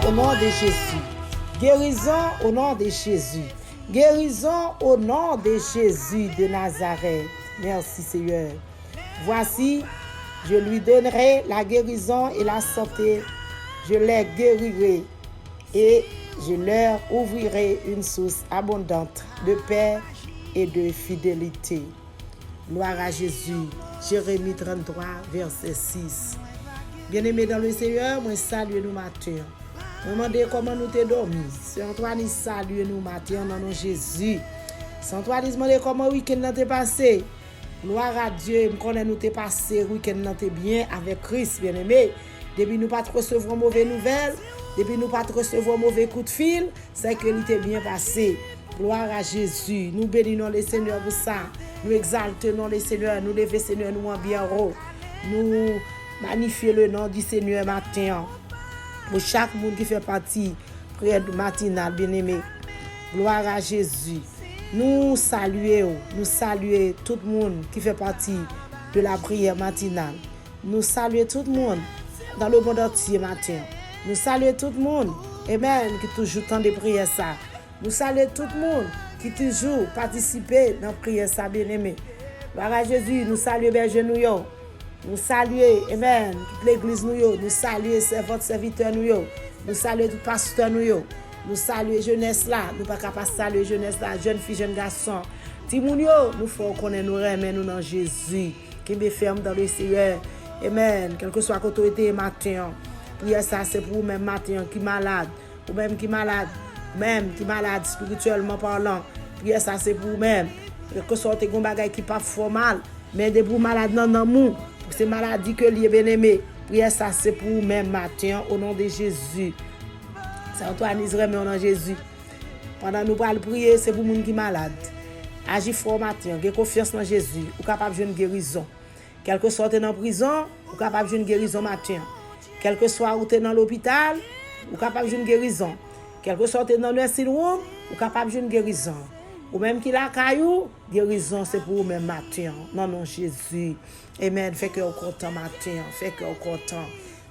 au nom de Jésus. Guérison au nom de Jésus. Guérison au nom de Jésus de Nazareth. Merci Seigneur. Voici, je lui donnerai la guérison et la santé. Je les guérirai et je leur ouvrirai une source abondante de paix et de fidélité. Gloire à Jésus. Jérémie 33, verset 6. Bien-aimés dans le Seigneur, moi salue nous matin. Je me demande comment nous t'es dormi. Saint-Antoine, salue nous matin dans nom Jésus. Saint-Antoine, je me demande comment le week-end t'est passé. Gloire à Dieu, je connais nous t'es passé, le week-end t'est bien avec Christ, bien-aimé. Depuis nous pas recevoir mauvaise nouvelle, depuis nous pas recevoir mauvais coup de fil, c'est que l'était bien passé. Gloire à Jésus. Nous bénissons le Seigneur pour ça. Nous exaltons le Seigneur, nous levons le Seigneur, nous en bien haut. Nous magnifions le nom du Seigneur matin. Pour chaque monde qui fait partie prière matinale, bien-aimé. Gloire à Jésus. Nous saluons tout le monde qui fait partie de la prière matinale. Nous saluons tout le monde dans le monde entier matin. Nous saluons tout le monde, amen, qui toujours tant de prière ça. Nous saluons tout le monde qui toujours participe dans la prière ça, bien-aimé. Gloire à Jésus, nous saluons berger nous. Nous saluons, amen, toute l'église nous saluons votre serviteur nous saluons tout pasteur nous saluons jeunesse là, nous pas capable saluer jeunesse là, jeunes filles, jeunes garçons. Timoun nous faut connaître nous remet nous dans Jésus, qui me ferme dans le Seigneur. Amen, quelle que soit l'autorité matin. Prière ça c'est pour même matin qui malade, ou même qui malade, spirituellement parlant. Prière ça c'est pour même. Quelle que soit tes bagaille qui pas fort mal, mais des pour malade dans l'amour. C'est maladie que lié bien-aimé. Prière ça c'est pour même matin au nom de Jésus. Saint-Antoine Israël au nom de Jésus. Pendant nous parlons prier, c'est pour moun qui malade. Agis fort matin, avez confiance dans Jésus, ou capable de une guérison. Quel que soit dans prison, ou capable de une guérison matin. Quel que soit où tu dans l'hôpital, ou capable de une guérison. Quel que soit dans le nursing room, ou capable de une guérison. Ou même qui la caillou, guérison c'est pour même matin. Non Jésus. Amen. Fait que on content matin, fait que on content.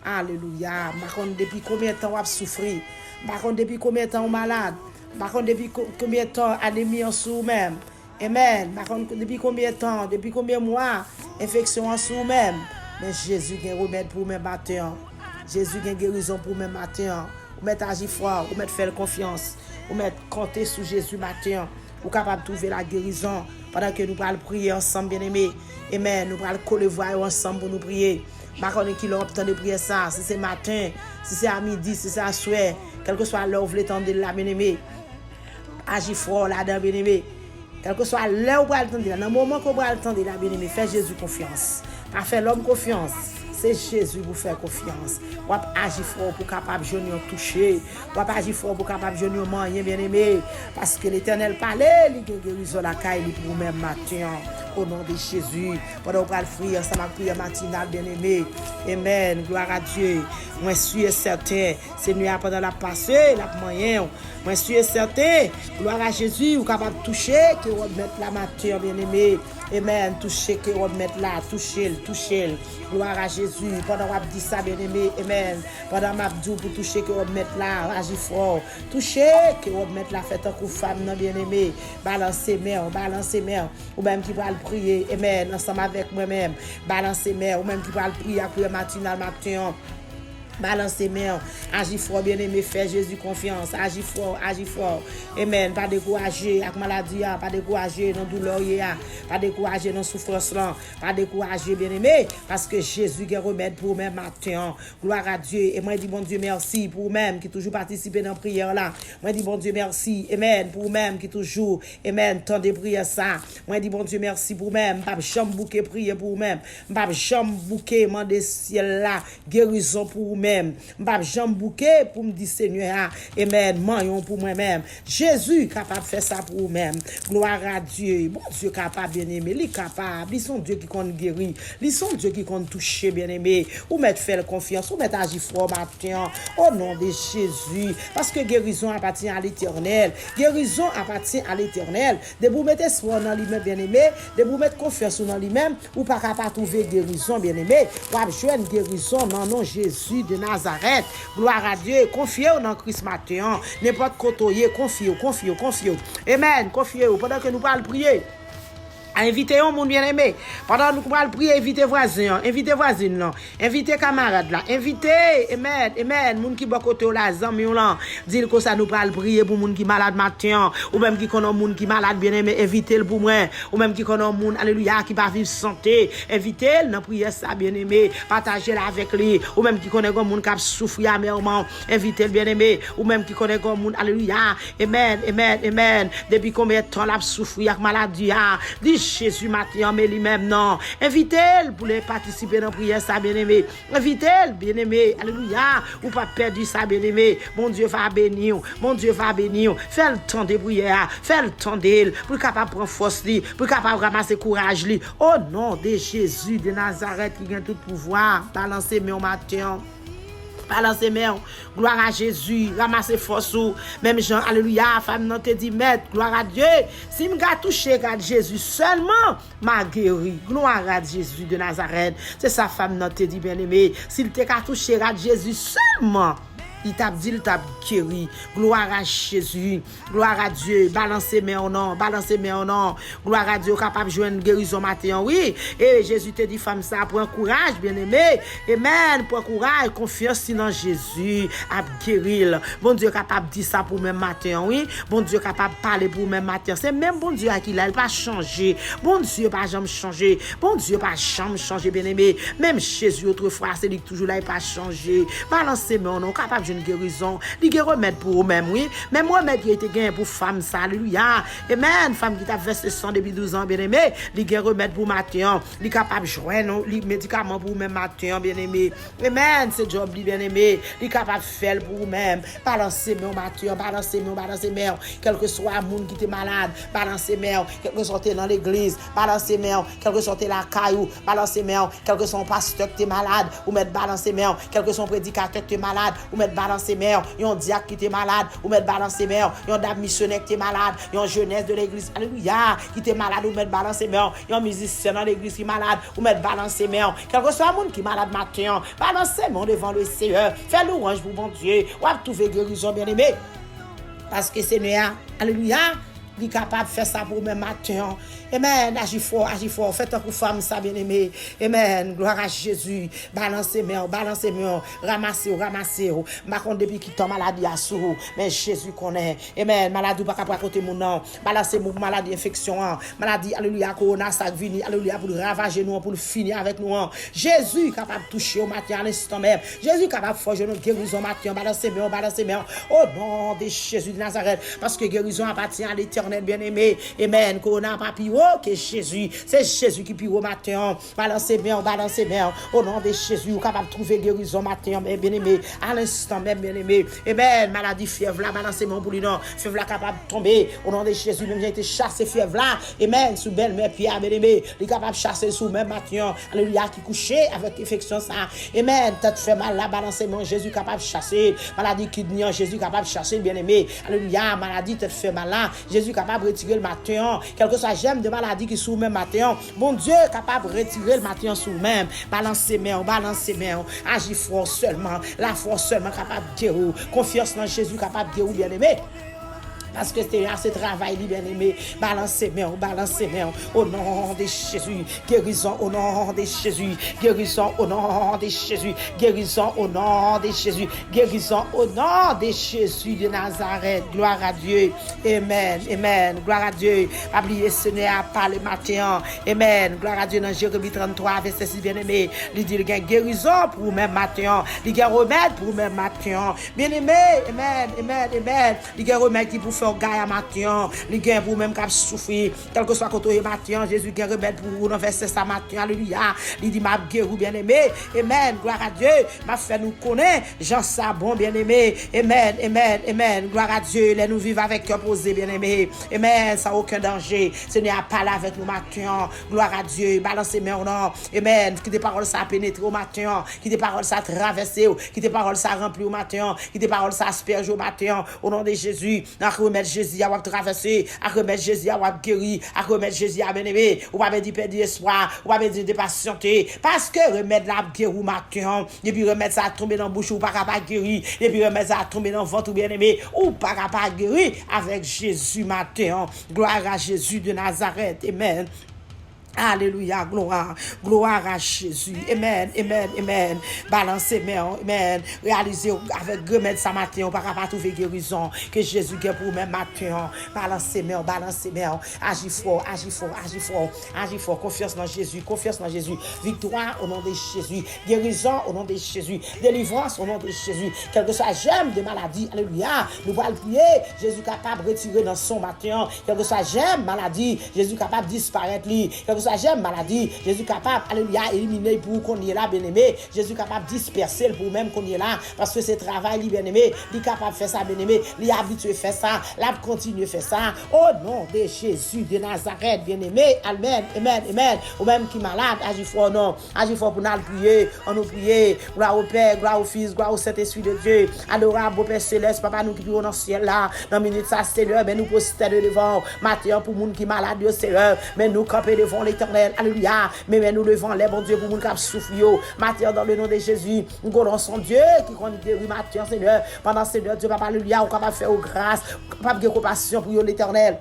Alléluia. Par contre depuis combien de temps on a souffert? Par contre depuis combien de temps on malade? Par contre depuis combien de temps anémie en sous même? Amen. Par contre depuis combien de temps, depuis combien de mois infection en sous même? Mais Jésus a un remède pour même matin. Jésus a une guérison pour même matin. Ou mettre agir fort, ou mettre faire confiance, ou mettre compter sur Jésus matin. Ou capable de trouver la guérison pendant que nous allons prier ensemble, bien-aimés. Amen. Nous allons coller voix ensemble pour nous prier. Par contre, qui l'ont obtenu de prier ça, si c'est matin, si c'est à midi, si c'est à soir, quel que soit l'heure où vous l'attendez là, bien-aimé. Agis fort là-dedans, bien-aimé. Quel que soit l'heure où vous l'attendez là, dans le moment où vous l'attendez là, bien-aimé, faites Jésus confiance. Pas faire l'homme confiance. C'est Jésus vous faire confiance. Ou agir fort pour capable de nous toucher. Ou agir fort pour capable de nous manger, bien-aimé. Parce que l'Éternel parlait, il a guérison la caille pour même matin. Au nom de Jésus. Pendant qu'on va le prier, ça m'a prié matinale, bien-aimé. Amen. Gloire à Dieu. Moi, je suis certain. Seigneur, pendant la passée, la moyen. Moi, je suis certain. Gloire à Jésus. Vous êtes capable de toucher, que vous mettez la matière, bien-aimé. Amen. Toucher, que vous mettez là. Toucher. Gloire à Jésus. Pendant qu'on dit ça, bien-aimé. Amen. Pendant que je dis pour toucher, que vous mettez là. Agis fort. Toucher, que vous mettez là. Faites un coup de femme, bien-aimé. Balancez mains. Ou même qui va le prier. Amen. Ensemble avec moi-même. Balancez mains. Ou même qui va le prier à prière matinale, matin. Balancez mains, agis fort, bien-aimé, fais Jésus confiance, agis fort. Amen. Pas décourager avec maladie, pas décourager dans douleur, pas décourager dans souffrance, pas décourager, bien-aimé, parce que Jésus a remède pour même matin. Gloire à Dieu. Et moi, je dis bon Dieu merci pour même qui toujours participer dans la prière là. Moi, je dis bon Dieu merci. Amen. Pour même qui toujours, amen, tant de prières ça. Moi, je dis bon Dieu merci pour même. Pas chambre bouquet prier pour même. Pas chambre bouquet demander ciel là, guérison pour même. M'pa jambe bouquet pour me dire Seigneur, amen, maillon pour moi-même. Jésus capable de faire ça pour vous-même. Gloire à Dieu. Bon Dieu capable, bien-aimé, il est capable. Ils sont Dieu qui compte guérir. Ils sont Dieu qui compte toucher, bien-aimé. Ou mettre faire confiance, ou mettre agir fort matin. Au nom de Jésus. Parce que guérison appartient à l'Éternel. Guérison appartient à l'Éternel. De vous mettre espoir dans lui-même, bien-aimé. De vous mettre confiance dans lui-même. Ou pas capable de trouver guérison, bien-aimé. Ou à joindre guérison dans nom Jésus de de Nazareth. Gloire à Dieu. Confiez-vous dans Christ matin. N'importe côté, confiez-vous. Amen. Confiez-vous. Pendant que nous parlons prier. Invitez un monde bien-aimé. Pendant que nous allons prier, invitez voisin, invitez voisine, invitez camarade là, invitez, amen, moun qui bon côté la zami là, dire que ça nous parle prier pour moun qui malade matin, ou même qui connaît moun qui malade bien-aimé, invitez le pour moi, ou même qui connaît moun alléluia qui va vivre santé, invitez le dans prière ça bien-aimé, partagez la avec lui, ou même qui connaît moun qui souffrir amèrement, invitez le bien-aimé, ou même qui connaît moun alléluia, amen, depuis combien de temps l'a souffrir avec maladie, Jésus matin, mais lui-même non. Invitez-le pour les participer dans la prière, ça bien-aimé. Invitez-le, bien-aimé. Alléluia. Ou pas perdu ça, bien-aimé. Mon Dieu va bénir. Fais le temps de prière. Fais le temps d'elle. Pour capable prendre force, pour capable ramasser courage. Au nom de Jésus de Nazareth qui a tout pouvoir. Balancez mes matin. Balancez main, gloire à Jésus, ramassez force ou même Jean, alléluia, femme non te dit maître, gloire à Dieu. Si m'ga touché à Jésus seulement, m'a guéri. Gloire à Jésus de Nazareth. C'est sa femme non te dit bien aimé. S'il te ka touché à Jésus seulement, il t'a dit, il t'a guéri. Gloire à Jésus. Gloire à Dieu. Balancez mes en nom. Gloire à Dieu, capable de jouer une guérison matin. Oui. Et Jésus te dit, femme, ça, prends courage, bien-aimé. Amen. Prends courage, confiance dans Jésus. À guérir. Bon Dieu, capable de dire ça pour même matin. Oui. Bon Dieu, capable de parler pour même matin. C'est même bon Dieu à qui il n'a pas changé. Bon Dieu, pas jamais changé. Bon Dieu, pas jamais changé, bien-aimé. Même Jésus, autrefois, c'est lui toujours là, il n'a pas changé. Balancez mes en nom. Capable de une guérison, il y a remède pour vous-même, oui. Même remède qui a été gagné pour femme, ça, alléluia. Amen. Femme qui t'a versé sang depuis 12 ans, bien aimé. Il y a remède pour matin. Il est capable de joindre les médicaments pour vous-même matin, bien aimé. Amen. C'est job, bien aimé. Il est capable de faire pour vous-même. Balancez-moi matin, balancez-moi. Quel que soit le monde qui est malade, balancez-moi. Quel que soit dans l'église, balancez-moi. Quel que soit la caillou, balancez-moi. Quel que soit un pasteur qui est malade, ou mettre balancez-moi. Quel que soit un prédicateur qui est malade, ou mettre balancez mère, yon diacre qui était malade, ou mettre balancer mère, yon dame missionnaire qui était malade, yon jeunesse de l'église, alléluia, qui était malade, ou mettre balancer mère, yon musicien dans l'église qui est malade, ou mettre balancer mère, quel que soit le monde qui est malade matin, balancez mère devant le Seigneur, fais louange pour mon Dieu, ou à trouver guérison bien aimé, parce que Seigneur, alléluia, il est capable de faire ça pour même matin. Amen. Agis fort. Faites un coup femme, ça bien aimé. Amen. Gloire à Jésus. Balancez-moi. Ramassez-vous. Ma compte depuis qui tombe maladie à sous. Mais Jésus connaît. Amen. Maladie pas capable côté mon nom. Balancez-moi maladie infection. Maladie, alléluia, corona, ça vient. Alléluia, pour ravager nous, pour finir avec nous. Jésus capable de toucher au matin à l'instant même. Jésus capable de forger notre guérison matin. Balancez-moi. Au nom de Jésus de Nazareth. Parce que guérison appartient à l'Éternel bien-aimé. Amen. Corona, papi. Oh, que Jésus, c'est Jésus qui prie au matin. Balancez bien. Au nom de Jésus, vous capable de trouver guérison matin, bien-aimé. À l'instant même, bien-aimé. Amen. Maladie, fièvre là, balancez mon pour lui, non. Fièvre là, capable de tomber. Au nom de Jésus, même j'ai été chassé, fièvre là. Amen. Sous belle mère, Pierre, bien-aimé. Il est capable de chasser sous même matin. Alléluia, qui couché avec infection, ça. Amen. Tête fait mal là, balancez mon Jésus capable de chasser. Maladie kidney, Jésus capable de chasser, bien-aimé. Alléluia, maladie, tête fait mal là. Jésus capable de retirer le matin. Quelque soit j'aime de maladie qui sous même matin. Bon Dieu capable de retirer le matin sous même. Balancez main. Agis fort seulement. La force seulement capable de guérir. Confiance dans Jésus capable de guérir bien aimé. Parce que c'est à ce travail, bien aimé. Balancez main. Au nom de Jésus. Guérison au nom de Jésus. Guérison au nom de Jésus. Guérison au nom de Jésus. Guérison au nom de Jésus de Nazareth. Gloire à Dieu. Amen. Gloire à Dieu. Oubliez ce n'est pas le matin. Amen. Gloire à Dieu dans Jérémie 33, verset 6, bien aimé. Il dit qu'il y a guérison pour même matin. Il y a remède pour même matin. Bien aimé. Amen. Il y a remède qui pour faire gagne matin, les gagne pour même cap souffrir, quel que soit côté matin, Jésus gagne remède pour vous dans verset ça matin, alléluia. Il dit m'a guéri bien aimé. Amen. Gloire à Dieu. M'a fait nous connaître Jean ça bon bien aimé. Amen. Gloire à Dieu. Les nous vivre avec cœur posé bien aimé. Amen. Sans aucun danger. Seigneur parle avec nous matin. Gloire à Dieu. Balancez main non. Amen. Qui des paroles ça pénétrer au matin, qui des paroles ça traverser, qui des paroles ça remplir au matin, qui des paroles ça asperger au matin au nom de Jésus. Dans remettre Jésus à traverser, à remettre Jésus à guérir, à remettre Jésus à bien-aimé, ou pas dire perdre espoir, ou pas dire de patienter, parce que remettre la guerre ou matin, et puis remettre ça à tomber dans la bouche ou pas capable guérir, et puis remettre ça à tomber dans le ventre ou bien-aimé, ou pas capable guérir avec Jésus matin. Gloire à Jésus de Nazareth. Amen. Alléluia, gloire à Jésus. Amen, amen, amen. Balancez main, amen. Réalisez avec remède ça matin, on ne peut pas trouver guérison que Jésus a pour même matin. Balancez main. Agis fort, agis fort, agis fort, agis fort. Confiance dans Jésus, confiance dans Jésus. Victoire au nom de Jésus. Guérison au nom de Jésus. Délivrance au nom de Jésus. Quel que soit j'aime de maladie, alléluia. Nous allons prier. Jésus capable de retirer dans son matin. Quel que soit j'aime maladie, Jésus capable de disparaître. Quel que soit j'aime maladie, Jésus capable, alléluia, éliminer pour qu'on y est là, bien-aimé. Jésus capable de disperser pour même qu'on y est là, parce que c'est travail, bien-aimé. Il est capable de faire ça, bien-aimé. Il est habitué à faire ça. Là, continue à faire ça. Au nom de Jésus de Nazareth, bien-aimé. Amen, amen, amen. Ou même qui est malade, agis fort, non. Agis fort pour nous prier. On nous prier. Gloire au Père, gloire au Fils, gloire au Saint-Esprit de Dieu. Adorable, beau Père Céleste, Papa, nous qui vivons dans le ciel là. Dans minute ça, Seigneur, mais nous postons devant. Matin, pour nous qui sont malades, Seigneur. Mais nous camper devant l'Éternel. Alléluia. Mais nous levons les bons Dieu pour nous qui souffrent. Matin, dans le nom de Jésus, nous connaissons Dieu qui connaît guérir matin, Seigneur. Pendant Seigneur, Dieu, Papa, alléluia, on capable de faire grâce, capable de compassion pour l'Éternel.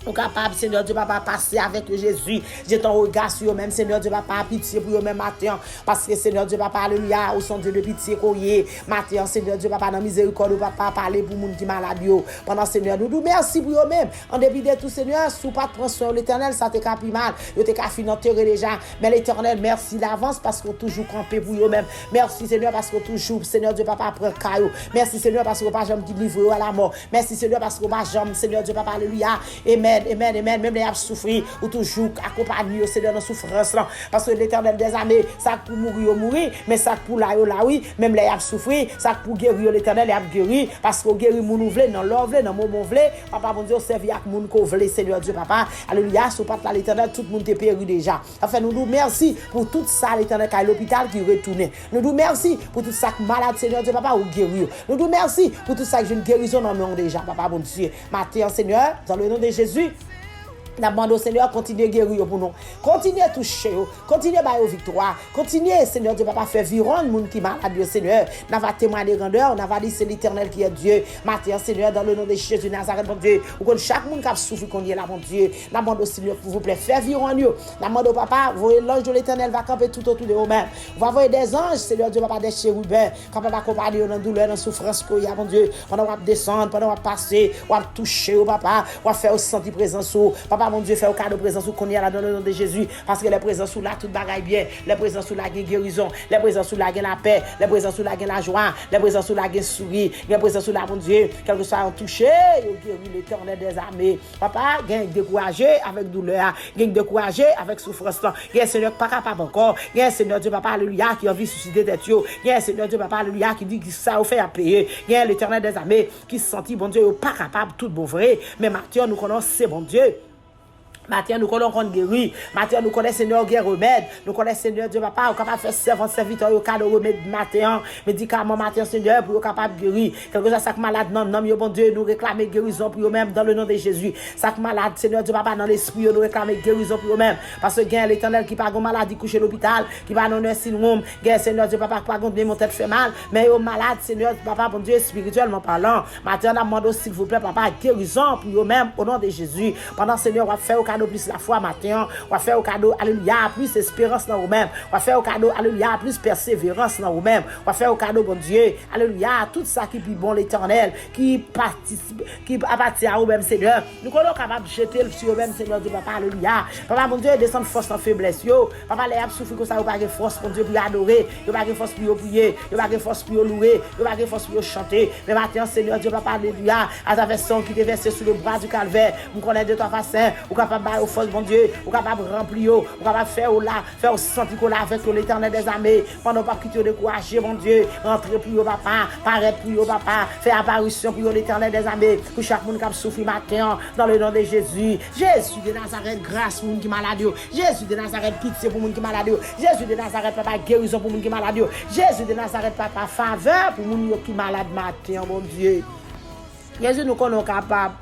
Nous capable, Seigneur Dieu, Papa, passer avec Jésus. J'ai ton regard sur eux-mêmes, Seigneur Dieu, Papa, pitié pour eux-mêmes matin. Parce que, Seigneur Dieu, Papa, alléluia, au son Dieu de pitié qu'on y est. Matin, Seigneur Dieu, Papa, dans miséricorde, Papa, parler pour les gens qui sont malades. Pendant, Seigneur, nous merci pour eux-mêmes. En dépit de tout, Seigneur, sous pas de prendre soin l'Éternel, ça te capi mal. Yo te capi enterré déjà. Mais l'Éternel, merci d'avance parce qu'on toujours campé pour eux-mêmes. Merci, Seigneur, parce qu'on toujours, Seigneur Dieu, Papa, prend caillou. Merci, Seigneur, parce qu'on pas jamais qui livre à la mort. Merci, Seigneur, parce qu'on pas jamais, Seigneur Dieu, Papa, alléluia. Amen. Amen, amen, même les a souffrir ou toujours accompagner Seigneur dans souffrance là parce que l'Éternel des armées ça pour mourir mais ça pour là oui même les a souffrir ça pour guérir l'Éternel a guéri parce que guérir moun ouvle dans l'ovle dans moment ouvle papa bon Dieu servi avec moun ko vle Seigneur Dieu papa alléluia sous pas là l'Éternel tout le monde est péri déjà enfin nous merci pour tout ça l'Éternel à l'hôpital qui retourne nous merci pour tout ça malade Seigneur Dieu papa ou guérir nous merci pour tout ça que une guérison dans nom déjà papa bon Dieu matin Seigneur dans le nom de Jésus. Nous demandons au Seigneur continuer à guérir pour nous. Continuer à toucher, continuer à faire victoire. Continuer, Seigneur Dieu, Papa, faire vivre le monde qui est malade, Seigneur. Nous allons témoigner de grandeur, nous allons dire c'est l'Éternel qui est Dieu. Matin, Seigneur, dans le nom de Jésus Nazareth, mon Dieu. Ou que chaque monde qui a souffert qu'on y est là, mon Dieu. Nous demandons au Seigneur, s'il vous plaît, faire vivre nous. Nous demandons au Papa, voyez l'ange de l'Éternel va camper tout autour de vous-même. On va voir des anges, Seigneur Dieu, Papa, des chérubins, qui va accompagner dans la douleur, dans la souffrance qu'il y a, mon Dieu. Pendant qu'on va descendre, pendant qu'on va passer, on va toucher au Papa, on va faire sentir présence. Papa, mon Dieu, fait au cadeau présence qu'on y a là dans le nom de Jésus parce que les présences sous là tout bagaille bien les présences sous là guérison les présences sous là la paix les présences sous là la joie les présences sous là sourire les présences sous là mon Dieu quelque soit en touché guéri l'Éternel des armées papa gagne découragé avec douleur gagne découragé avec souffrance gagne Seigneur pas capable encore gagne Seigneur Dieu papa alléluia qui a envie susciter tête yo gagne Seigneur Dieu papa alléluia qui dit que ça au fait à payer gagne l'Éternel des armées qui se sentit bon Dieu pas capable tout bon vrai mais maintenant nous connaissons c'est bon Dieu. Matin, nous connaissons qu'on guérit. Matin, nous connaissons Seigneur guéri remède. Nous connaissons Seigneur Dieu Papa, capable de faire servant serviteur au cas de remède matin, médicament matin Seigneur pour capable de guérir. Quelque chose ça malade non bon Dieu, nous réclamer guérison pour eux-mêmes dans le nom de Jésus. Ça malade Seigneur Dieu Papa dans l'esprit, nous réclamer guérison pour eux-mêmes parce que gain l'Éternel qui pas gon maladie couché à l'hôpital, qui va dans un syndrome, gain Seigneur Dieu Papa pas gon mon tête fait mal, mais au malade Seigneur Papa bon Dieu spirituellement parlant. Matin, on demande s'il vous plaît Papa guérison pour eux-mêmes au nom de Jésus. Pendant Seigneur va faire plus la foi matin, on va faire au cadeau alléluia plus espérance dans vous-même, on va faire au cadeau alléluia plus persévérance dans vous-même, on va faire au cadeau bon Dieu alléluia tout ça qui est bon l'Éternel qui participe qui appartient à vous-même Seigneur nous sommes capables de jeter sur vous-même Seigneur Dieu Papa alléluia papa mon Dieu descend force en faiblesse yo papa les a souffrir comme ça ou pas de force mon Dieu pour adorer yo pas de force pour prier yo pas de force pour louer yo pas de force pour chanter mais maintenant Seigneur Dieu Papa alléluia à travers son qui est versé sur le bras du calvaire nous connaît de toi façon ou capable bon Dieu, ou capable de remplir, ou capable de faire là, faire sentir qu'on avec l'Éternel des armées, pendant pas quitter décourager, mon Dieu, rentrer pour papa, paraître pour papa, faire apparition pour l'Éternel des armées, pour chaque monde qui a souffert matin, dans le nom de Jésus. Jésus de Nazareth, grâce pour monde qui est malade, Jésus de Nazareth, pitié pour monde qui est malade, Jésus de Nazareth, papa, guérison pour monde qui est malade, Jésus de Nazareth, papa, faveur pour monde qui est malade matin, mon Dieu. Jésus, nous sommes capables.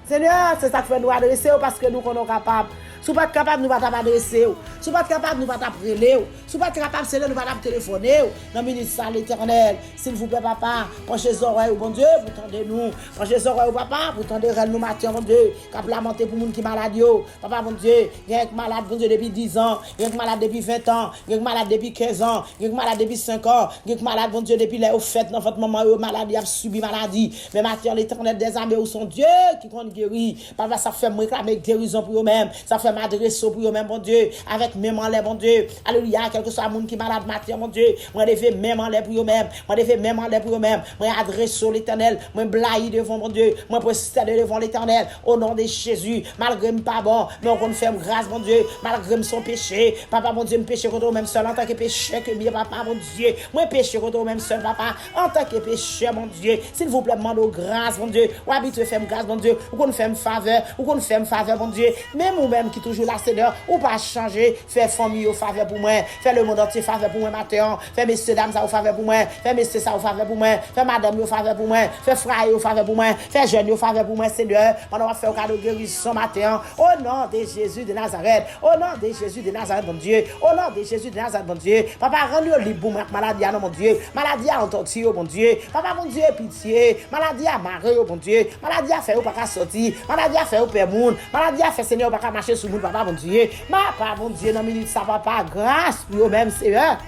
Seigneur, c'est ça que fait nous adresser parce que nous sommes capables. Si vous n'êtes pas capable, nous ne pouvons pas adresser. Si vous n'êtes pas capable, nous ne pouvons pas appeler. Si vous n'êtes pas capable, Seigneur, nous ne pouvons pas téléphoner. Dans le ministère de l'Éternel, s'il vous plaît, papa, penchez les oreilles, bon Dieu, vous tendez-nous. Penchez les oreilles, papa, vous tendez nous matin, mon Dieu. Cap lamenter pour les gens qui sont malades. Papa, mon Dieu, il y a un malade, bon Dieu, depuis 10 ans. Il y a un malade depuis 20 ans. Il y a un malade depuis 15 ans. Il y a un malade depuis 5 ans. Il y a un malade, bon Dieu, depuis les fêtes, dans votre maman, maladie, a subi maladie. Mais maintenant, l'Éternel des armées, où son Dieu qui compte guérir. Papa, ça fait me réclamer guérison pour eux-mêmes. Ça fait m'adresser pour eux-mêmes, bon Dieu. Avec même en l'air, bon Dieu. Alléluia, quel que soit le monde qui est malade, maintenant, mon Dieu. Moi, je fais même en l'air pour eux-mêmes. Moi, je fais même en l'air pour eux-mêmes. Moi, adresse l'Éternel. Moi, blaye devant mon Dieu. Moi, prosterner devant l'Éternel. Au nom de Jésus. Malgré me pas bon, mais on fait grâce, mon Dieu. Malgré son péché. Papa, mon Dieu, me péché contre eux-mêmes seul en tant que péché que bien, papa, mon Dieu. Moi, péché contre eux-mêmes seul, papa. En tant que péché, mon Dieu. S'il vous plaît, demande grâce, mon Dieu. Ou habitué, faire grâce, mon Dieu. Ou qu'on fait faveur. Ou qu'on fait faveur, mon Dieu. Même ou-même qui toujours là, Seigneur. Ou pas changer. Faire famille au faveur pour moi. Faire le monde entier faveur pour moi, matin. Faire messieurs, dames, ça au faveur pour moi. Faire messieurs, ça au faveur pour moi. Faire madame, au faveur pour moi. Faire frère, au faveur pour moi. Faire jeune, au faveur pour moi, Seigneur. On va faire au cadeau de guérison matin. Au nom de Jésus de Nazareth. Au nom de Jésus de Nazareth, mon Dieu. Au nom de Jésus de Nazareth, mon Dieu. Papa, rends-nous libre pour maladie, mon Dieu. Maladie à entorti, mon Dieu. Papa, mon Dieu, pitié. Maladie à marrer, mon Dieu. Maladie à faire, au pas sortir. Maladie à faire, au père moun. Maladie à faire, Seigneur, au pas marcher sur moun, papa, mon Dieu. Papa, mon Dieu, non, minute, ça va pas. Grâce pour eux-mêmes, Seigneur.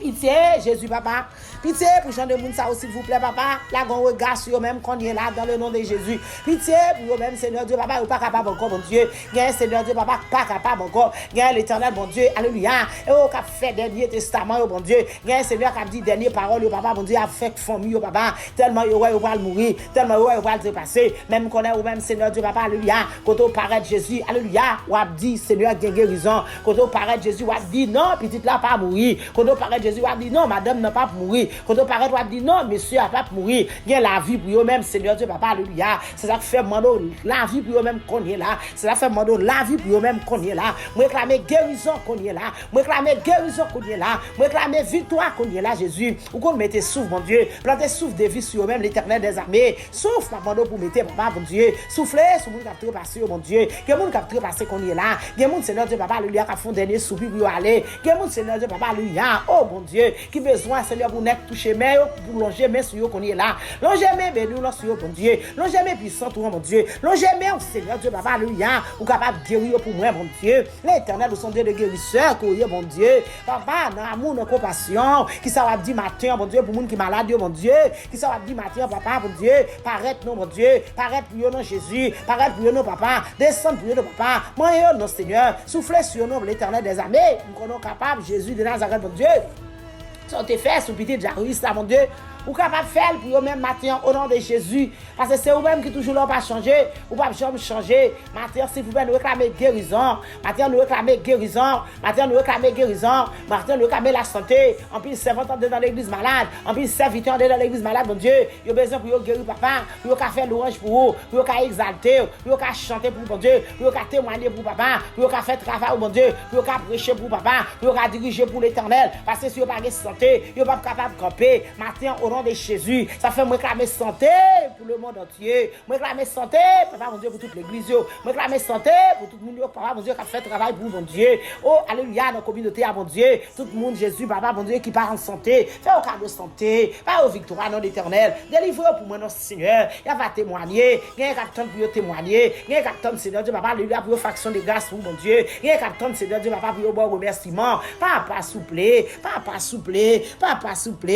Pitié, Jésus, papa. Pitié pour Jean de Mounsa, s'il vous plaît, papa. La gon regard sur eux-mêmes qu'on est là dans le nom de Jésus. Pitié pour eux-mêmes, Seigneur Dieu, papa, ou pas capable encore, mon Dieu. Gagne, Seigneur Dieu, papa, pas capable encore. Gagne l'Éternel, mon Dieu, alléluia. Et au cap fait dernier testament, mon Dieu. Gagne, Seigneur, qui a dit dernier parole, papa, mon Dieu, avec famille, papa. Tellement, il va mourir. Tellement, il va le dépasser. Même qu'on est ou même, Seigneur Dieu, papa, alléluia. Quand on paraît Jésus, alléluia. Ou a dit, Seigneur, gagne guérison. Quand on paraît Jésus, ou a dit, non, petite là, pas mourir. Quand on paraît Jésus, ou a dit, non, madame n'a pas mourir. Quand on paraît, ou a dit, non, monsieur n'a pas mourir. Gagne la vie pour eux-mêmes, Seigneur Dieu, papa, alléluia. C'est ça qui fait mando la vie pour eux-mêmes qu'on est là. C'est ça qui fait mando la vie pour eux-mêmes qu'on est là. Moi, réclamer guérison qu'on est là. Moi, réclamer guérison qu'on est là. Moi, réclamer victoire qu'on est là, Jésus. Ou qu'on mette souffle, mon Dieu. Plantez souffle de vie sur eux-mêmes, l'Éternel des armées. Souffle, mando pour mettre, papa, mon Dieu. Soufflez sur mon capteur passé, mon Dieu. Que mon capteur passé qu'on est là. Que mon Seigneur Dieu, papa, alléluia, qui font dernier soupir pour aller. Que mon Seigneur Dieu, papa, alléluia. Oh, mon Dieu, qui besoin, Seigneur, pour n'être touché, mais pour longer, mais sur eux qu'on est là. Longer, mais bénis nous sur eux, mon Dieu. Longer, mais puissant, mon Dieu. Longer, mais Seigneur Dieu, papa, alléluia. Ou capable de guérir pour moi, mon Dieu. L'Éternel, son Dieu de guérisseur, mon Dieu. Papa, dans l'amour, dans la compassion, qui ça va dire matin, mon Dieu, pour les gens qui sont malades, mon Dieu. Qui ça va dire matin, papa, mon Dieu. Paraître, non, mon Dieu. Paraître pour nous, Jésus. Paraître pour nous, papa. Descendre pour nous, papa. Moyen, non, Seigneur. Soufflez sur nous, l'Éternel des armées. Nous sommes capables, Jésus de Nazareth, mon Dieu. Sortez faire sous petit Jairus, là, mon Dieu. Ou capable de faire pour eux-mêmes matin au nom de Jésus. Parce que c'est eux-mêmes qui toujours là pas changer. Ou pas jamais changer. Matin, s'il vous plaît, nous réclamer guérison. Matin, nous réclamer guérison. Matin, nous réclamer guérison. Matin, nous réclamer la santé. En plus, servant dans l'église malade. En plus, serviteur dans l'église malade, mon Dieu. Il y a besoin pour guérir papa. Pour faire louange pour vous. Pour exalter. Pour chanter pour mon Dieu. Pour témoigner pour papa. Pour faire travail pour mon Dieu. Pour prêcher pour papa. Pour diriger pour l'Éternel. Parce que si vous n'avez pas de santé, vous n'êtes pas capable de camper. Matin, au nom de Jésus, ça fait me réclamer santé pour le monde entier. Me réclamer santé, papa mon Dieu, pour toute l'église. Me réclamer santé pour tout le monde, papa mon Dieu, qui a fait travail pour mon Dieu. Oh, alléluia, dans la communauté, à mon Dieu. Tout le monde, Jésus, papa mon Dieu, qui part en santé. Fais au cas de santé, pas aux victoires, non l'Éternel. Délivre pour moi, notre Seigneur. Il va témoigner. Il y a un capitaine pour témoigner. Il y a un capitaine, Seigneur Dieu, papa, alléluia, pour faction de grâce pour mon Dieu. Il y a un capitaine, Seigneur Dieu, papa, pour bon remerciement. Papa, souple. Papa, souple. Papa, souple.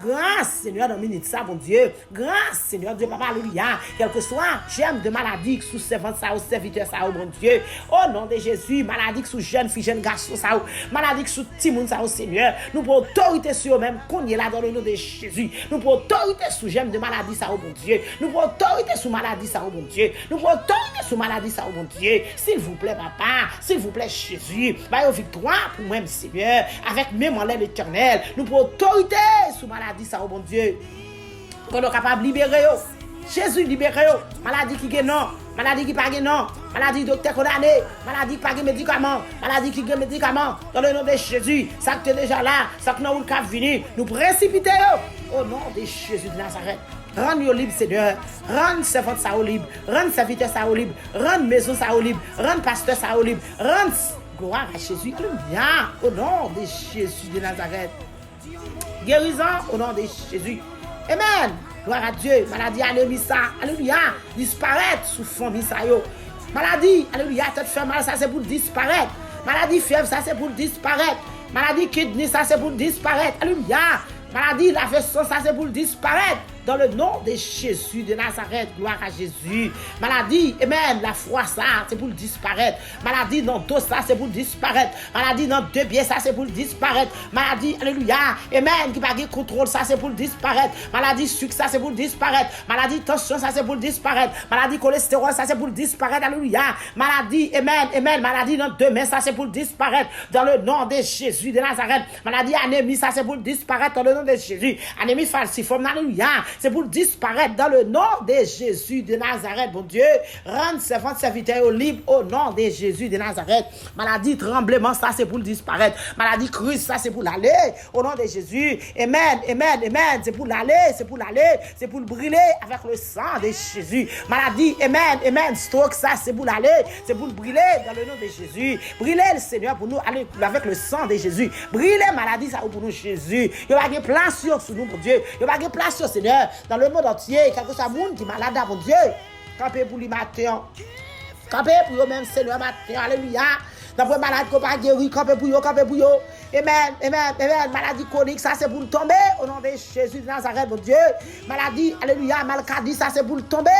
Grâce, Seigneur, dans minute ça, mon Dieu. Grâce, Seigneur Dieu, papa, alléluia. Quel que soit, j'aime de maladie sous servant ça, au serviteur ça, mon Dieu. Au nom de Jésus, maladie sous jeune fille, jeune garçon ça, maladie sous timoun ça, au Seigneur. Nous pour autorité sur eux-mêmes, qu'on y est là dans le nom de Jésus. Nous pour autorité sous j'aime de maladie ça, mon Dieu. Nous pour autorité sous maladie ça, mon Dieu. Nous pour autorité sous maladie ça, mon Dieu. S'il vous plaît, papa, s'il vous plaît, Jésus, bah, victoire pour moi, Seigneur, avec même en l'air l'éternel. Nous pour autorité sous maladie ça, mon Dieu. Qu'on est capable de libérer. Jésus libère. Maladie qui gagne non. Maladie qui pas gagne non. Maladie docteur condamné. Maladie qui pas gagne médicament. Maladie qui gagne médicament. Dans le nom de Jésus. Ça qui est déjà là. Ça qui n'a pas venir. Nous précipiter. Au nom de Jésus de Nazareth. Rends yo libre, Seigneur. Rends servante ça au libre. Rends serviteur ça au libre. Rends maison ça au libre. Rends pasteur ça au libre. Rends gloire à Jésus. Alléluia. Au nom de Jésus de Nazareth. Guérison au nom de Jésus. Amen. Gloire à Dieu. Maladie, anémie ça. Alléluia. Disparaître sous famille ça yo. Maladie, alléluia. Tête fait mal, ça c'est pour disparaître. Maladie, fièvre, ça c'est pour disparaître. Maladie, kidney, ça c'est pour disparaître. Alléluia. Maladie, la veston, ça c'est pour disparaître. Dans le nom de Jésus de Nazareth, gloire à Jésus. Maladie, amen, la foi, ça, c'est pour disparaître. Maladie, dans dos, ça, c'est pour disparaître. Maladie, dans deux pieds, ça, c'est pour disparaître. Maladie, alléluia, amen, qui pas de contrôle, ça, c'est pour disparaître. Maladie, sucre, ça, c'est pour disparaître. Maladie, tension, ça, c'est pour disparaître. Maladie, cholestérol, ça, c'est pour disparaître. Alléluia. Maladie, amen, amen. Maladie, dans deux mains, ça, c'est pour disparaître. Dans le nom de Jésus de Nazareth. Maladie, anémie, ça, c'est pour disparaître. Dans le nom de Jésus. Anémie falciforme, alléluia. C'est pour disparaître dans le nom de Jésus de Nazareth, bon Dieu. Rendre servante, serviteur libre au nom de Jésus de Nazareth. Maladie, tremblement, ça c'est pour disparaître. Maladie, crise, ça c'est pour l'aller au nom de Jésus. Amen, amen, amen. C'est pour l'aller, c'est pour l'aller, c'est pour le brûler avec le sang de Jésus. Maladie, amen, amen. Stroke, ça c'est pour l'aller, c'est pour le brûler dans le nom de Jésus. Brûler le Seigneur pour nous aller avec le sang de Jésus. Brûler maladie, ça pour nous Jésus. Il y a pas de place sur nous, mon Dieu. Il y a pas de place sur Seigneur. Dans le monde entier, quelque chose de monde qui est malade, mon Dieu. Campez pour lui matin. Campez pour eux-mêmes, Seigneur, matin. Alléluia. Dans vos malades qui pas guéri, campez pour eux, campez pour eux. Amen, amen, amen. Maladie chronique, ça c'est pour le tomber. Au nom de Jésus de Nazareth, mon Dieu. Maladie, alléluia, malcadie, ça c'est pour le tomber.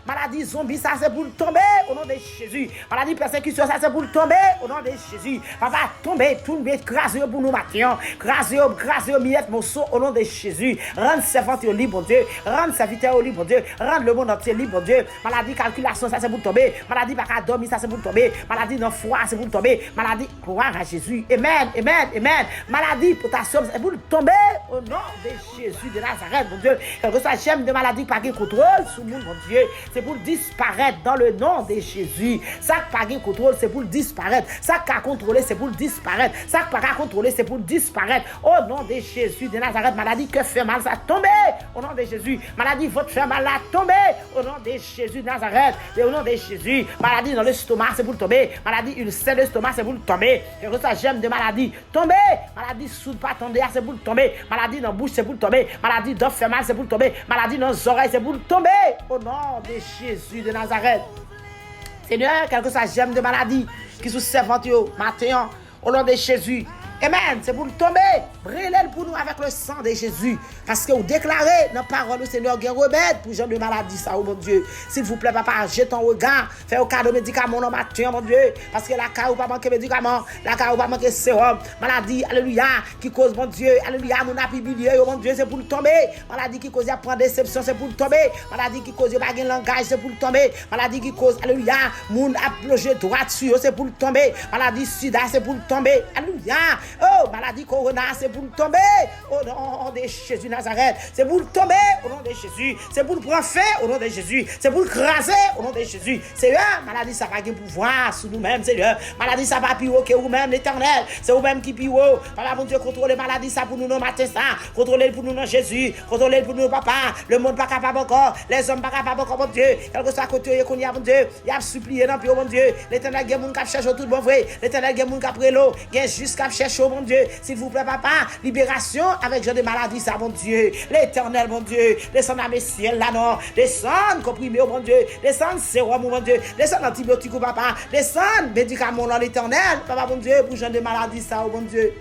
Maladie zombie, ça c'est pour le tomber. Au nom de Jésus. Maladie persécution, ça c'est pour le tomber. Au nom de Jésus. Papa, tomber, tout le monde, craser pour nous matin. Craser, miette, mon sang, au nom de Jésus. Rendre servante au libre, mon Dieu. Rendre serviteur au libre, mon Dieu. Rendre le monde entier libre, mon Dieu. Maladie calculation, ça c'est pour le tomber. Maladie pas qu'à dormir, ça c'est pour le tomber. Maladie dans froid, c'est pour le tomber. Maladie, gloire à Jésus. Amen, amen, amen. Maladie, potassium, c'est pour tomber au nom de Jésus de Nazareth, mon Dieu. Quelque soit j'aime de maladie, pas de contrôle sous le monde, mon Dieu. C'est pour disparaître dans le nom de Jésus. Ça pas de contrôle, c'est pour disparaître. Ça qu'à contrôler, c'est pour disparaître. Ça pas qu'à contrôler, c'est pour disparaître. Au nom de Jésus de Nazareth, maladie que fait mal, ça tomber au nom de Jésus. Maladie, votre fait mal, là, tomber au nom de Jésus de Nazareth. Et au nom de Jésus, maladie dans l'estomac, c'est pour tomber. Maladie ulcère de l'estomac, c'est pour tomber. Quelque soit j'aime de maladie, tomber. Maladie soude pas tomber, c'est pour tomber. Maladie dans la bouche, c'est pour tomber. Maladie dans fait mal, c'est pour tomber. Maladie dans les oreilles, c'est pour tomber. Au nom de Jésus de Nazareth. Seigneur, quelque chose j'aime de maladie qui sont servantes matin, au nom de Jésus. Amen. C'est pour nous tomber. Brûlez pour nous avec le sang de Jésus. Parce que vous déclarez dans la parole, Seigneur, qu'il y a un remède pour les gens de maladie, ça, oh mon Dieu. S'il vous plaît, papa, jette ton regard. Fais au cas de médicaments dans matin, mon Dieu. Parce que la cas où pas manquer médicaments, la cas où pas manquer sérum, maladie, alléluia, qui cause, mon Dieu, alléluia, mon appui mon Dieu, c'est pour nous tomber. Maladie qui cause, prendre déception, c'est pour nous tomber. Maladie qui cause, pas de langage, c'est pour nous tomber. Maladie qui cause, alléluia, mon apologie droite sur, c'est pour nous tomber. Maladie sida, c'est pour nous tomber. Alléluia. Oh, maladie corona, c'est pour nous tomber au nom de Jésus Nazareth. C'est pour nous tomber au nom de Jésus. C'est pour nous prendre fin au nom de Jésus. C'est pour nous craser au nom de Jésus. Seigneur, maladie, ça va pas pouvoir sur nous-mêmes, Seigneur. Maladie, ça va plus haut que vous-même, l'Éternel. C'est vous-même qui plus haut. Papa, mon Dieu, contrôlez maladie, ça pour nous, nos matins, ça. Contrôlez pour nous, non Jésus. Contrôlez pour nous, papa. Le monde pas capable encore. Les hommes pas capables encore, mon Dieu. Quel que soit côté, qu'on y a, mon Dieu. Il a supplié dans le mon Dieu. L'Éternel, il y a mon cap cherche tout bon vrai. L'Éternel, il y a mon cap prélo. Il y a juste cap cherche, mon Dieu. S'il vous plaît, papa, libération avec genre de maladie, ça, mon Dieu. L'Éternel, mon Dieu. Descends dans mes ciels, là, non. Descends, comprimé, mon Dieu. Descends, sérum, mon Dieu. Descends, antibiotiques, papa. Descends, médicaments dans l'Éternel. Papa, mon Dieu, pour genre de maladie, ça, mon Dieu.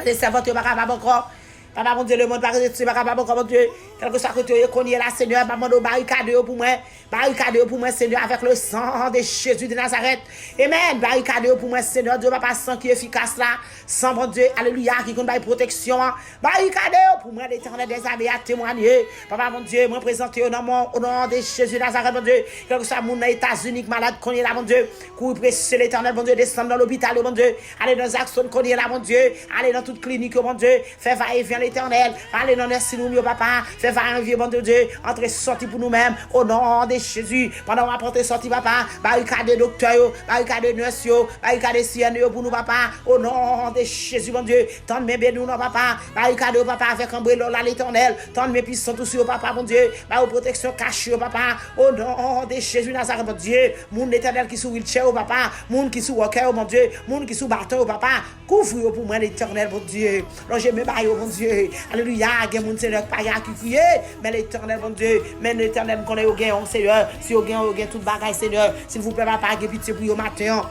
Les servantes, pas capable encore. Papa, mon Dieu, le monde pas capable encore, mon Dieu. Quelque chose que qu'on y est là, Seigneur, maman, barricade pour moi. Barricade pour moi, Seigneur, avec le sang de Jésus de Nazareth. Amen. Barricade pour moi, Seigneur, Dieu, papa, sang qui est efficace là. Sang, mon Dieu, alléluia, qui compte protection. Barricade pour moi, l'Éternel des armées à témoigner. Papa, mon Dieu, moi présenter au nom de Jésus de Nazareth, mon Dieu. Quelque chose mon États-Unis malade qu'on est là, mon Dieu. Cours presser l'Éternel, mon Dieu, descendre dans l'hôpital, mon Dieu. Allez dans Jackson qu'on est là, mon Dieu. Allez dans toute clinique, mon Dieu. Fais va-et-vient l'Éternel. Allez dans les sinou, papa. Fais va arriver, bon Dieu, entrer, sortir pour nous-mêmes, au nom de Jésus. Pendant qu'on va sortir, papa, barricade docteur, barricade nurse, barricade CNE pour nous, papa, au nom de Jésus, bon Dieu. Tant de mes bénis, non, papa, barricade, papa, avec un brûlot, là, l'éternel. Tant de mes puissants, tous sur papa, bon Dieu, par protection cachée, papa, au nom de Jésus, Nazareth, bon Dieu. Moun l'éternel qui sous wheelchair, papa, moun qui sous walker, mon Dieu, moun qui sous bâton, papa, couvre pour moi l'éternel, bon Dieu. Loge me bail, bon Dieu. Alléluia, gen moun Seigneur pas qui crier, mais l'éternel, bon Dieu, mais l'éternel connaît au gain, Seigneur, si au gain tout bagaille, Seigneur, s'il vous plaît, papa, que pitié pour au matin.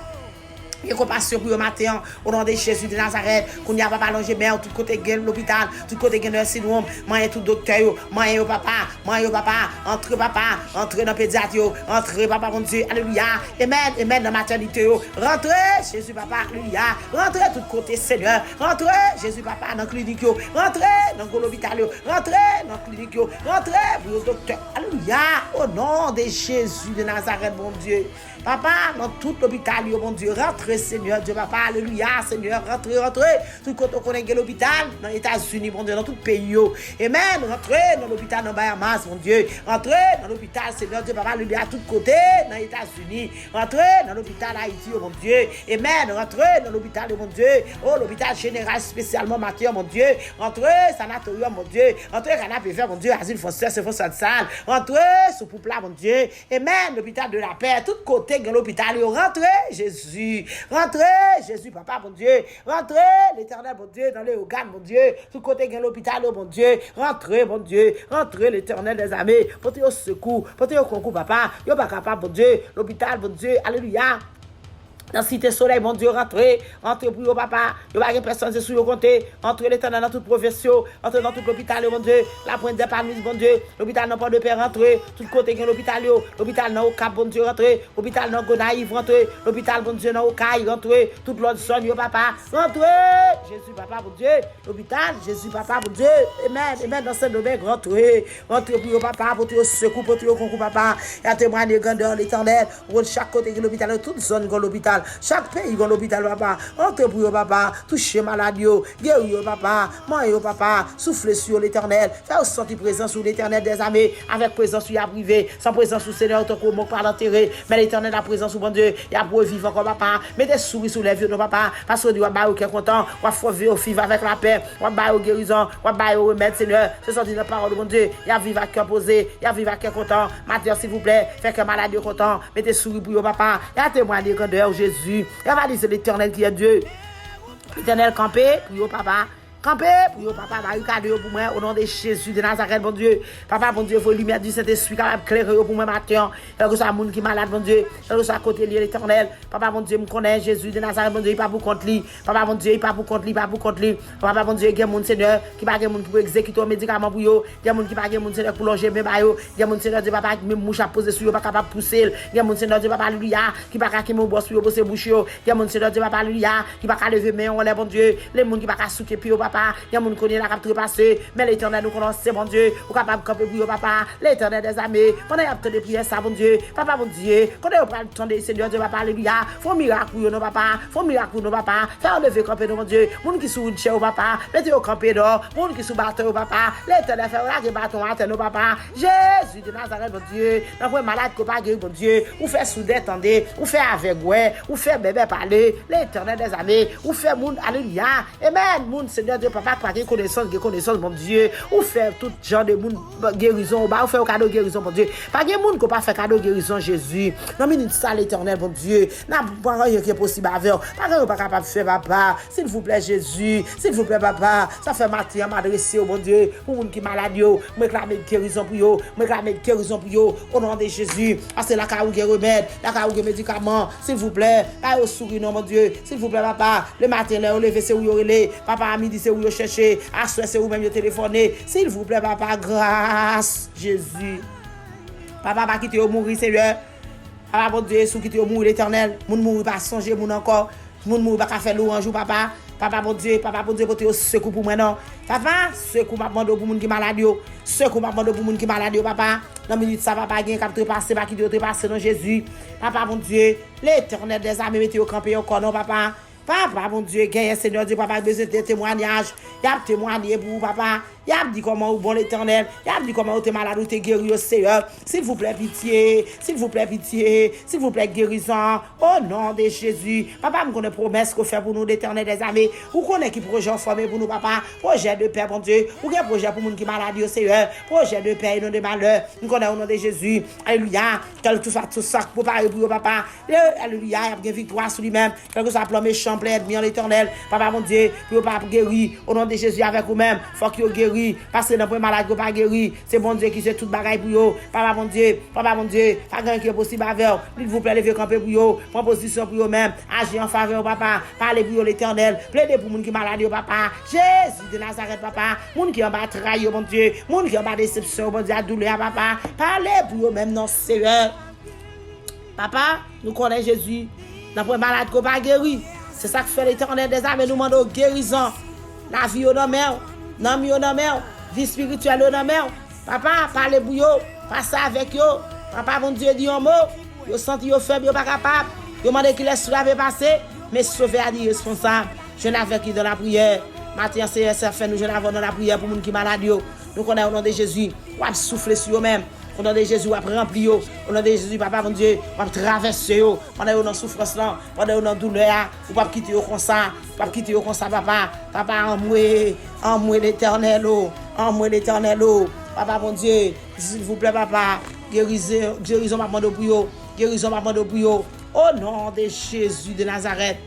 Et compassion pour le matin, au nom de Jésus de Nazareth, qu'on y a pas allongé, mais tout côté gueule l'hôpital, tout côté gueule le syndrome, moyen tout docteur, moyen papa, entre papa, entre dans pédiatre, entre papa, mon Dieu, alléluia, amen, dans maternité, rentrez, Jésus papa, alléluia, rentrez tout côté Seigneur, rentrez, Jésus papa, dans clinique, rentrez dans l'hôpital, rentrez dans clinique, rentrez pour le docteur, alléluia, au nom de Jésus de Nazareth, mon Dieu. Papa, dans tout l'hôpital, mon Dieu, rentrez, Seigneur, Dieu, papa, alléluia, Seigneur, rentrez. Tout côté on connaît l'hôpital, dans les États-Unis, mon Dieu, dans tout le pays, amen, rentrez dans l'hôpital, dans Bahamas, mon Dieu, rentrez dans l'hôpital, Seigneur, Dieu, papa, alléluia, à tout côté, dans les États-Unis, rentrez dans l'hôpital Haïti, mon Dieu, amen, rentrez dans l'hôpital, mon Dieu, oh, l'hôpital général, spécialement Mathieu, mon Dieu, rentrez, sanatorium, mon Dieu, rentrez, canapé vert, mon Dieu, asile foncière, c'est foncière de salle, rentrez, sous poupla, mon Dieu, amen, l'hôpital de la paix, tout côté, dans l'hôpital, rentrez, Jésus, papa, mon Dieu, rentrez, l'éternel, mon Dieu, dans les organes, mon Dieu, tout côté, dans l'hôpital, mon Dieu, rentrez, mon Dieu, rentrez, l'éternel des armées, portez au secours, portez au concours, papa, yo pas capable, mon Dieu, l'hôpital, mon Dieu, alléluia. Dans Cité Soleil, mon Dieu, rentrez pour yo papa, yo pas personne c'est sous yo compter, entrez l'éternel dans toute profession, entrez dans tout l'hôpital, mon Dieu, la pointe des palmes, mon Dieu, l'hôpital n'a pas de père, rentrez, tout côté que l'hôpital, l'hôpital dans au Cap, mon Dieu, rentrez, l'hôpital dans Gonaïve, rentrez, l'hôpital, mon Dieu, dans au Caille, rentrez, toute l'autre sonne, yo papa, rentrez, Jésus, papa, mon Dieu, l'hôpital, Jésus, papa, mon Dieu, amen, dans ce domaine, rentrez pour yo papa, pour au secours, pour au concours, papa, et à témoigner grandeur l'éternel, pour chaque côté de l'hôpital, toute zone de l'hôpital. Chaque pays dans l'hôpital, papa, entre pour papa, toucher maladie, guérir papa, manger papa, souffler sur l'éternel, faire sortir présence sur l'éternel des armées, avec présence sur la privée, sans présence sur Seigneur, tant qu'on manque pas l'enterrer, mais l'éternel a présence sur bon Dieu, il a pour vivre encore papa, mettez souris sur les vieux de papa, parce que Dieu va qui est content, on va sauver au vivre avec la paix, on va guérison, on va remède, Seigneur, c'est sorti la parole de mon Dieu, il a vivre avec cœur posé, il a vivre avec cœur content, Matthieu, s'il vous plaît, faites que maladie content, mettez souris pour papa, il a témoigné de grandeur Jésus. Il va dire c'est l'éternel qui est Dieu. L'éternel campé pour yo papa. Campé pour yo papa, barricade pour moi au nom de Jésus de Nazareth, bon Dieu. Papa, bon Dieu, faut lumière du Saint-Esprit capable clairer pour moi matin. Que ça monde qui malade, bon Dieu. Que ça côté lié l'éternel. Papa, bon Dieu, me connaît Jésus de Nazareth, bon Dieu, il pas pour contre lui. Papa, bon Dieu, il pas pour contre lui, pas pour contre lui. Papa, bon Dieu, il y a mon Seigneur qui pas monde qui peut exécuter un médicament pour yo. Il y a monde qui pas mon Seigneur pour loger même yo. Il y a mon Seigneur de papa qui même mouche à poser sur yo pas capable pousser. Il y a mon Seigneur de papa alléluia qui pas qui mon boss pour yo bosser bouche yo. Il y a mon Seigneur de papa alléluia qui pas lever main on les bon Dieu. Les monde qui pas souquer puis papa. Il y a mon la capture passée, mais l'éternel nous connaît, c'est bon Dieu, ou capable de camper pour papa, l'éternel des armées, pendant qu'il y a des prières, ça, bon Dieu, papa, bon Dieu, quand on prend le temps de Seigneur, Dieu, papa, alléluia, faut miracle pour nos papa, faut miracle pour nos papa, faire lever camper, mon Dieu, moun qui sous une chair au papa, mettez au camper d'or, moun qui sous bâton au papa, l'éternel fait la bâton à terre, nos papa, Jésus de Nazareth, bon Dieu, dans le malade qu'on pas guérir, bon Dieu, ou fait soudain, attendez, ou fait avec ouais, ou fait bébé parler, l'éternel des armées, ou fait moun, alléluia, amen, moun, Seigneur, Dieu, papa, pas connaissance, mon Dieu, ou faire tout genre de monde guérison, ou faire cadeau guérison, mon Dieu. Pas de monde qui pas faire cadeau guérison, Jésus. Non, mais ça, l'éternel, mon Dieu. N'a pas rien qui est possible avec. Pas rien pas capable de faire, papa. S'il vous plaît, Jésus. S'il vous plaît, papa. Ça fait matin à m'adresser au bon Dieu. Pour monde qui est malade, me réclamer guérison pour eux. Me réclamer guérison pour eux. Au nom de Jésus. Parce que la caou qui remède, la caou qui médicament. S'il vous plaît. Pas au sourire, non, mon Dieu. S'il vous plaît, papa. Le matin, là, au lever, c'est où vous relez. Papa, à midi, c'est où vous cherchez. À soir, c'est où même téléphoner. S'il vous plaît, papa, grâce, Jésus. Papa, pas quitter au mourir, Seigneur. Papa, bon Dieu, sous quitter au mourir l'éternel. Moun mourir pas songer, moun encore. Moun mourir pas faire louange, papa. Papa, bon Dieu, portez au secours pour moi, non. Papa, secours m'a demandé pour moun qui malade, secours m'a demandé pour moun qui malade, papa. Dans minute ça, papa, gagne cap trepasser, pas quitter trepasser dans Jésus. Papa, bon Dieu, l'éternel des armées, mettez au campé encore, non, papa. Papa, mon Dieu, gagne, Seigneur Dieu, papa, besoin de témoignage. Il y a témoigné pour papa. Y a dit comment ou bon l'Éternel. Y a dit comment ou t'es malade ou t'es guéri au Seigneur. S'il vous plaît, pitié. S'il vous plaît, pitié. S'il vous plaît, guérison. Au nom de Jésus. Papa, me connaît promesse qu'on fait pour nous l'Éternel des armées. Ou connaît qui projet formé pour nous, papa. Projet de paix, bon Dieu. Ou quel projet pour nous qui malade au Seigneur. Projet de paix et non de malheur. Nous connaît au nom de Jésus. Alléluia. Quel que soit tout ça pour parler pour papa. Alléluia. Il y a bien victoire sur lui-même. Quel que soit plan méchant, plein de bien l'Éternel. Papa, mon Dieu, pour pas guérir. Au nom de Jésus avec vous-même. Faut qu'il guéri. Parce que dans le malade qui pas guéri. C'est bon Dieu qui sait toute bagaille pour vous. Papa, mon Dieu. Pas grand qui est possible avec vous. S'il vous plaît, levez camper pour vous. Prends position pour vous-même. Agir en faveur, papa. Parlez pour l'Éternel. Plaidez pour les gens qui sont malades, papa. Jésus de Nazareth, papa. Les gens qui ont pas trahi, mon Dieu. Les gens qui ont pas déception, mon Dieu, à douleur, papa. Parlez pour vous-même, non, Seigneur. Papa, nous connaissons Jésus. Dans le malade qui pas guéri. C'est ça que fait l'Éternel des âmes. Nous demandons guérison. La vie au nom, non, mi au nom, vie spirituelle au nom. Papa, parlez pour vous. Passez avec vous. Papa, mon Dieu, dit un mot. Vous sentez vous faible, vous pas capable. Vous demandez qu'il laisse la passer. Mais sauver à dire responsable. Je n'ai avec qui dans la prière. Matin, c'est fait nous, je n'ai dans la prière pour les gens qui sont malades. Nous connaissons au nom de Jésus. On va souffler sur eux-mêmes. Au nom de Jésus, on va remplir. Au nom de Jésus, papa, mon Dieu, on va traverser. Pendant qu'on a souffrance, pendant qu'on a douleur, on va quitter comme ça. On va quitter comme ça, papa. Papa, en moi l'Éternel. En moi l'Éternel. Papa, mon Dieu, s'il vous plaît, papa, guérison, papa, de bouillot. Guérison, papa, de bouillot. Au nom de Jésus de Nazareth.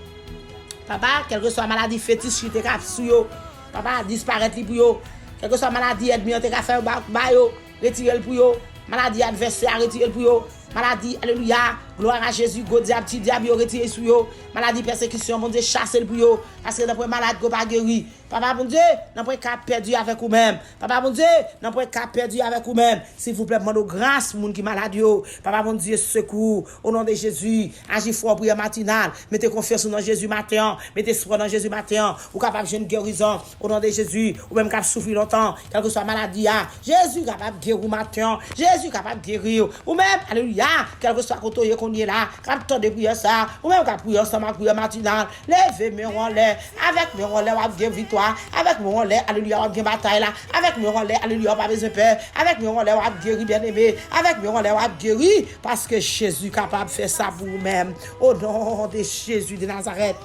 Papa, quelle que soit la maladie fétiche qui te cap sur yo, papa, disparaître pour yo. Quelle que soit la maladie ennemie qui te cap faire ba yo, retirer pour yo. Maladie adversaire, retirer pour yo. Maladie, alléluia, gloire à Jésus, go diable, petit diable, retirer sur yo. Maladie, persécution, mon Dieu, chasser pour yo. Parce que dans le malade, go pas guéri. Papa, mon Dieu, n'a pas qu'à perdu avec vous-même. Papa, mon Dieu, n'a pas qu'à perdu avec vous-même. S'il vous plaît, demandez grâce, moun qui malade yo. Papa, mon Dieu, secours, au nom de Jésus. Agis fort, prière matinale. Mettez confiance dans Jésus matin. Mettez espoir dans Jésus matin. Ou capable de une guérison, au nom de Jésus. Ou même capable de souffrir longtemps, quelle que soit la maladie. Jésus capable de guérir matin. Jésus capable de guérir. Ou même, alléluia, quel que soit côté qu'on est là, capable de prier ça. Ou même capable de prier ensemble, prière matinale. Levez-moi en l'air. Avec mes en l'air, on va victoire. Avec mon relais, alléluia, on va bataille là. Avec mon relais, alléluia, on va besoin peur. Avec mon relais, on va guérir bien aimé. Avec mon relais, on va guérir parce que Jésus est capable de faire ça pour vous-même. Au nom de Jésus de Nazareth.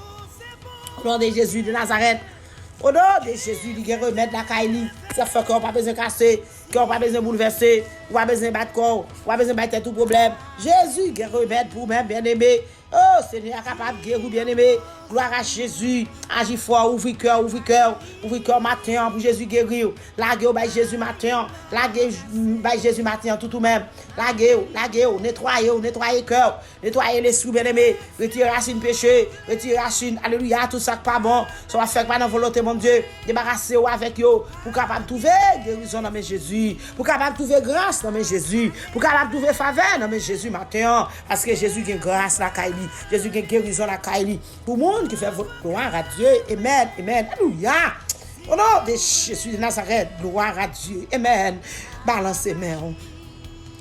Au nom de Jésus de Nazareth. Au nom de Jésus, il y a remède la caille. Ça fait qu'on n'a pas besoin de casser, qu'on n'a pas besoin de bouleverser, on n'a pas besoin de battre corps, on n'a pas besoin de battre tout problème. Jésus, il y a remède pour vous-même, bien aimé. Oh, Seigneur, capable de guérir, bien aimé. Gloire à Jésus. Agis fort, ouvre cœur matin pour Jésus guérir. Laguez Jésus matin. Laguez Jésus matin tout même. Laguez, nettoyez cœur. Nettoyez l'esprit, bien aimé. Retirez racine péché. Retirez racine, alléluia, tout ça pas bon. Ça va faire pas dans la volonté, mon Dieu. Débarrassez-vous avec vous. Pour capable de trouver guérison dans mes Jésus. Pour capable de trouver grâce dans mes Jésus. Pour capable de trouver faveur dans mes Jésus matin. Parce que Jésus a grâce la caille. Jésus a guérison la caille. Pour le monde qui fait votre gloire à Dieu. Amen. Amen. Alléluia. Au nom de Jésus de Nazareth, gloire à Dieu. Amen. Balancez mains.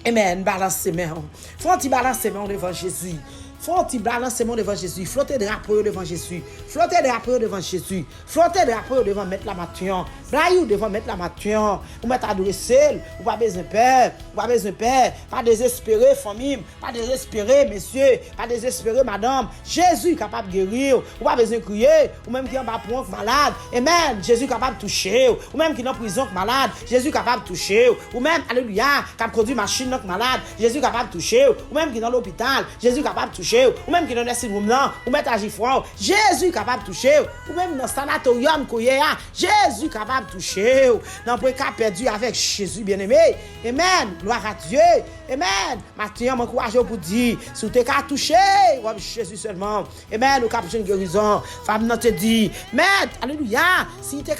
Amen. Balancez mains. Faut-il balancer mains devant Jésus? Faut-il balancer mains devant Jésus? Flottez drapeau devant Jésus. Flottez drapeau devant Jésus. Flottez drapeau devant mettre la matin. Braillou devant mettre la matin. Ou mettre adresser. Ou pas besoin de peur. Ou pas besoin de peur. Pas désespérer, famille. Pas désespérer, messieurs. Pas désespérer, madame. Jésus est capable de guérir. Ou pas besoin de crier. Ou même qui est en bas pour malade. Amen. Jésus est capable de toucher. Ou même qui est en prison malade. Jésus est capable de toucher. Ou même, alléluia, qui a conduit machine malade. Jésus est capable de toucher. Ou même qui est dans l'hôpital. Jésus est capable de toucher. Ou même qui est dans le room là. Ou même agir fort. Jésus est capable de toucher. Ou même dans le sanatorium Jésus est capable de toucher. Dans le cas perdu avec Jésus bien-aimé. Amen. Gloire à Dieu. Amen. Maintenant, je m'encourage pour dire, si tu es touché, Jésus seulement. Amen. Nous avons une guérison. Femme, te dit, mais, alléluia, si tu es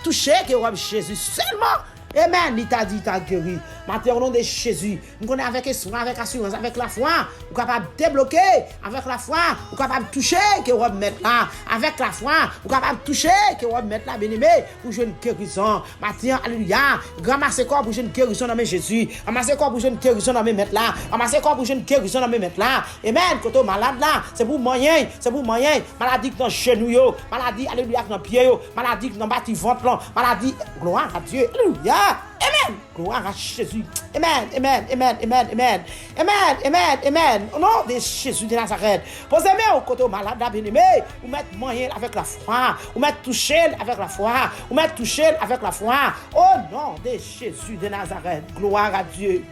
touché, que Jésus seulement. Amen. Il t'a dit, il t'a guéri. Matin, au nom de Jésus, nous connaissons avec espoir, avec assurance, avec la foi, nous sommes capables de débloquer. Avec la foi, nous sommes capables de toucher, que vous mettre là. Avec la foi, nous sommes capables de toucher, que vous mettre là, bien-aimé, pour jouer une guérison. Matin, alléluia. Ramassez corps pour jouer une guérison dans Jésus. Ramassez corps pour jouer une guérison dans mettre là. Ramassez corps pour jouer une guérison dans mettre là. Amen. Quand on est malade là, c'est pour moyen, c'est pour moyen. Maladie dans genou, maladie, alléluia, dans pied, maladie dans bâti ventre, maladie, gloire à Dieu. Alléluia. Amen. Gloire à Jésus. Amen. Amen. Amen. Amen. Amen. Amen. Amen. Amen. Au nom de Jésus de Nazareth. Posez-moi au côté malade, bien-aimé. Vous mettez moyen avec la foi. Vous mettez toucher avec la foi. Vous mettez toucher avec la foi. Au nom de Jésus de Nazareth. Gloire à Dieu.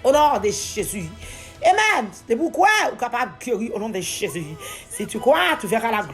Au nom de Jésus. Amen. C'est pourquoi vous êtes capable de guérir au nom de Jésus. Si tu crois, tu verras la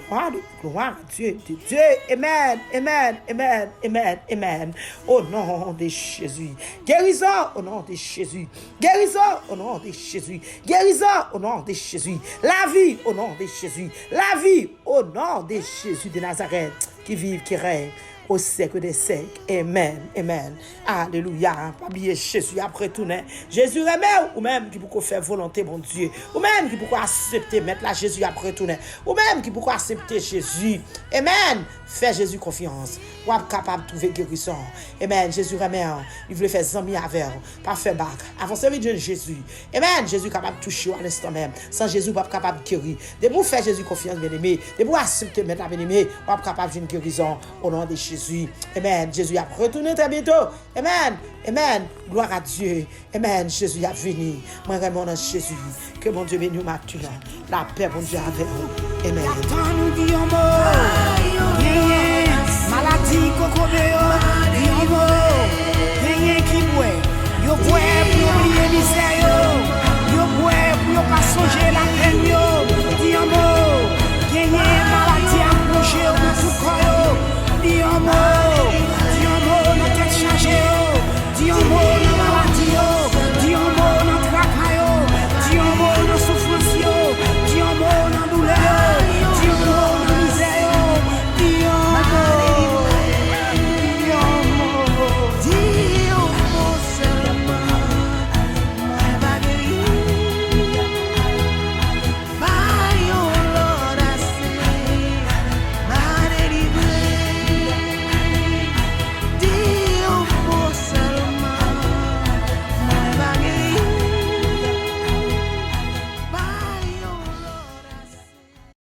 gloire à Dieu, de Dieu. Amen. Amen. Amen. Amen. Amen. Au nom de Jésus. Guérison au nom de Jésus. Guérison au nom de Jésus. Guérison au nom de Jésus. La vie au nom de Jésus. La vie au nom de Jésus de Nazareth. Qui vive, qui règne au siècle des siècles. Amen. Amen. Alléluia. Pas oublier Jésus après tout. Jésus remet ou même qui peut faire volonté, mon Dieu. Ou même qui peut accepter mettre la Jésus après tout. Ou même qui peut accepter Jésus. Amen. Fais Jésus confiance. Ou être capable de trouver guérison. Amen. Jésus remet. Il voulait faire amis avec. Pas faire bac. Avant servir de Jésus. Amen. Jésus est capable de toucher à l'instant même. Sans Jésus, pas capable de guérir. De vous faire Jésus confiance, bien-aimé. De vous accepter mettre la bien-aimé. Pas capable d'une guérison au nom de Jésus. Amen. Jésus a retourné très bientôt. Amen. Amen. Gloire à Dieu. Amen. Jésus a venu. Moi, vraiment dans Jésus. Que mon Dieu bénisse maintenant. La paix, mon Dieu, avec vous. Amen. Maladie, coco, yo, qui boit, yo, pour oublier misère.